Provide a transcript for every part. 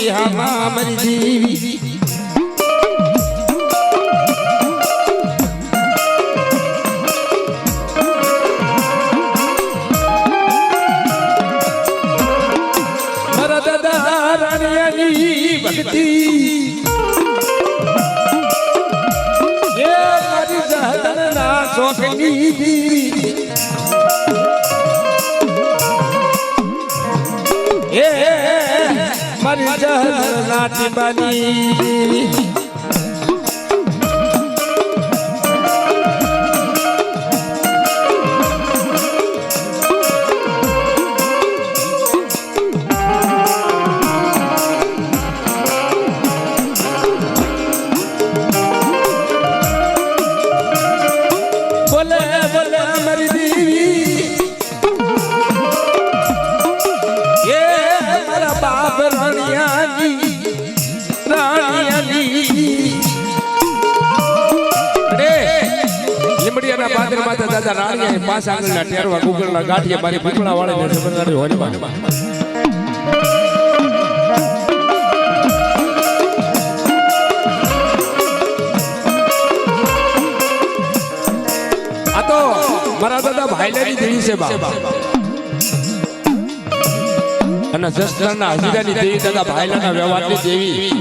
હા મારી દેવી મારા દાદા રાણિયાની ભક્તિ એ મારી જહદનના શોખની દેવી એ મારી જહદન નાટી બાની બોલે બોલે મારી દેવી એ મારા બાપ રાણિયાની લીમડિયાના પાદર માતા દાદા રાણિયા પાંચ આંગળના ટેરવા ગુગળના ગાંઠિયા મારી પીપળા વાળીને જબરદારી હોરીમાં આ તો મારા દાદા ભાઈલાની દેવી છે બા અને જસદણના હજીરાની દેવી દાદા ભાઈલાના વ્યવહારની દેવી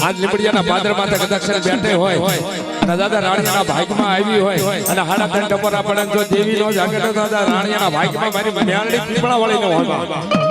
આજ લીમડિયાના પાદર માતા કદાક્ષર બેઠે હોય અને દાદા રાણિયાના ભાગમાં આવી હોય અને હાડા ત્રણ ટપરા પડે જો દેવી નો જાગે તો દાદા રાણિયાના ભાગમાં મારી મેળડી પીપળા વાળીને હોય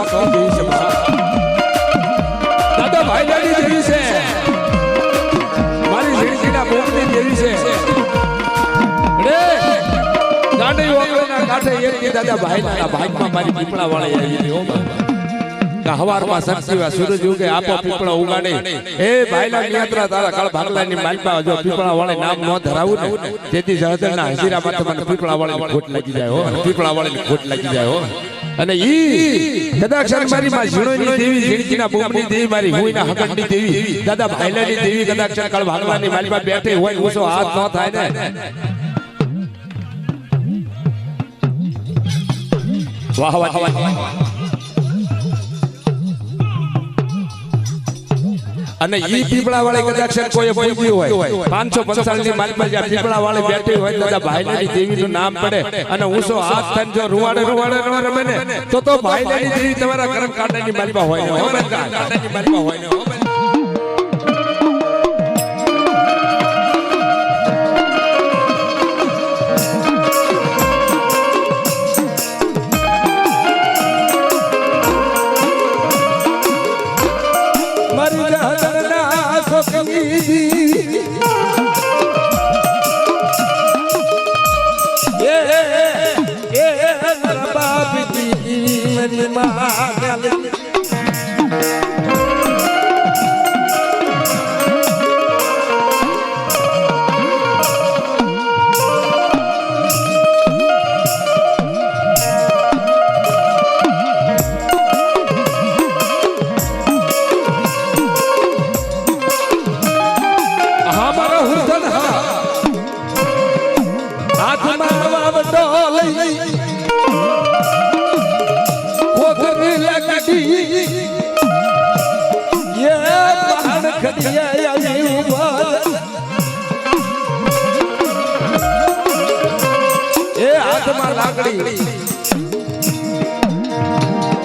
તો દેવી છે દાદા ભાઈલાની દેવી છે મારી ઝીણઝીણા બોમની દેવી છે રે દાંડી ઓગળના કાંઠે એક દાદા ભાઈના ભાગમાં મારી પીપળા વાળી આવી હો હવારમાં સક્ષીવા સૂરજ ઉગે આપો પીપળા ઉગાડે એ ભાઈલા નિયંત્રા તારા કાળ ભાગલાની માલપા જો પીપળા વાળે નામ ન ધરાવું ને જેથી જહદરના હજીરા માથે મને પીપળા વાળાની ખોટ લાગી જાય હો પીપળા વાળાની ખોટ લાગી જાય હો અને ઈ કદાચ મારી માં ઝીણોની દેવી ઝીણકીના બોમની દેવી મારી હુઈના હકડની દેવી દાદા ભાઈલાની દેવી કદાચ કાળ ભાગલાની માલપા બેઠે હોય ઊંચો હાથ ન થાય ને વાહ વાહ અને ઈ પીપળા વાળે કદાચ કોઈ બોલ્યું હોય 555 ની માલમાં જ્યાં પીપળા વાળે બેઠી હોય દાદા ભાઈલાની દેવી નું નામ પડે અને ઊંચો હાથ થઈને જો રૂવાડે રૂવાડે ન રમે ને તો ભાઈલાની દેવી તમારા કરમ કાંટાની માલમાં હોય ને હો બેન કાંટાની માલમાં હોય ને હો બેન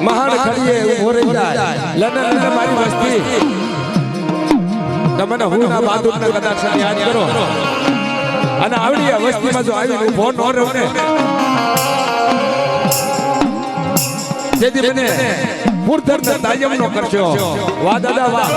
મહાન ખડીએ ઉભો રહી જાય લનન મારી વસ્તી તમને હું ના બહાદુરને કદાચ યાદ કરો અને આવડી વસ્તીમાં જો આવીને ઉભો ન રહ્યો ને જેથી મને પૂરધર તાયમ નો કરશો વાહ દાદા વાહ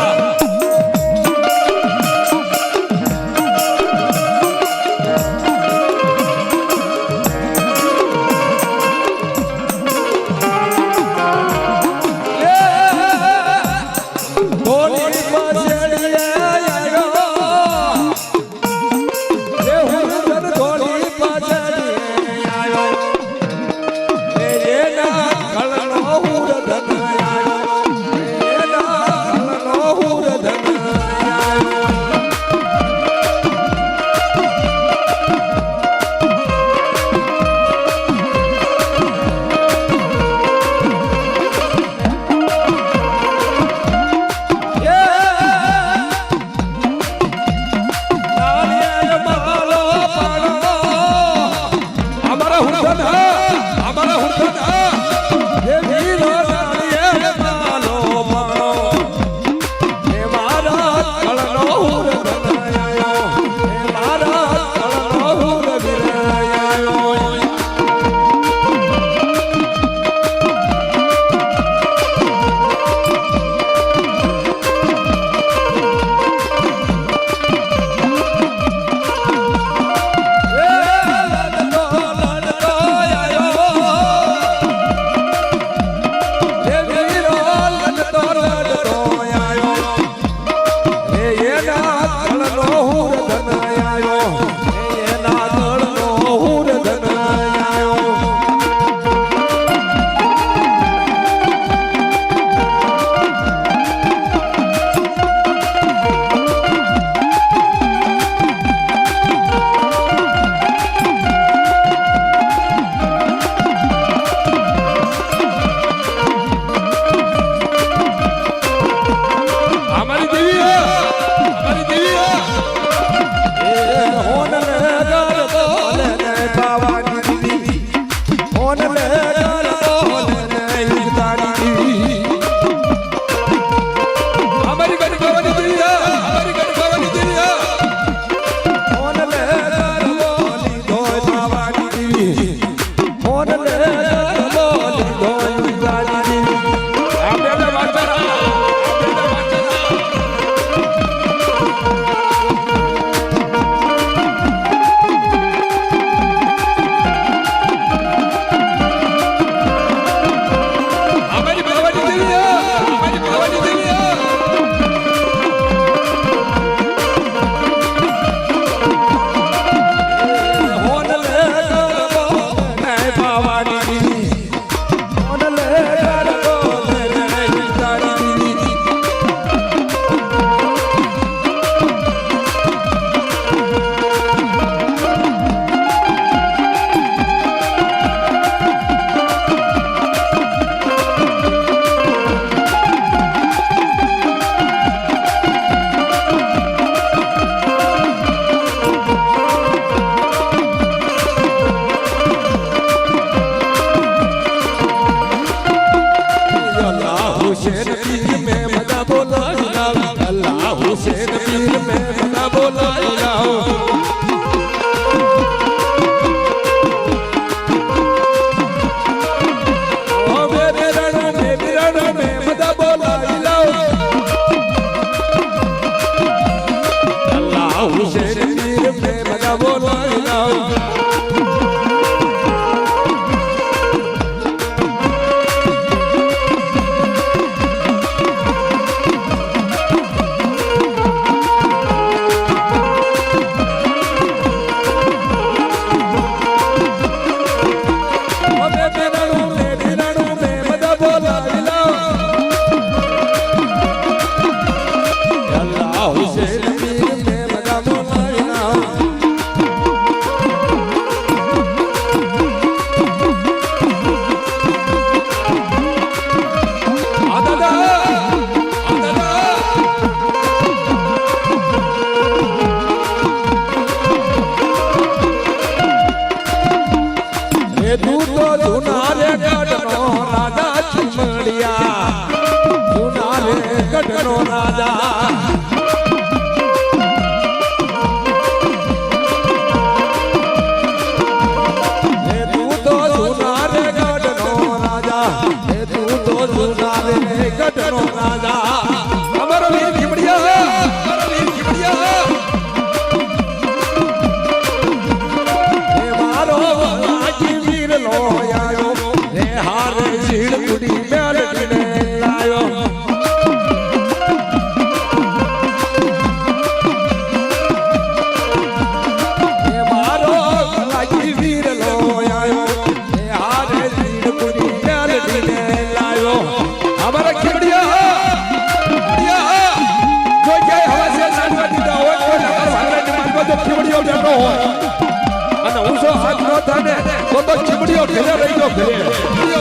ઘરે રહી ગયો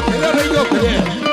ઘરે રહી ગયો ઘરે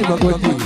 ભગવતી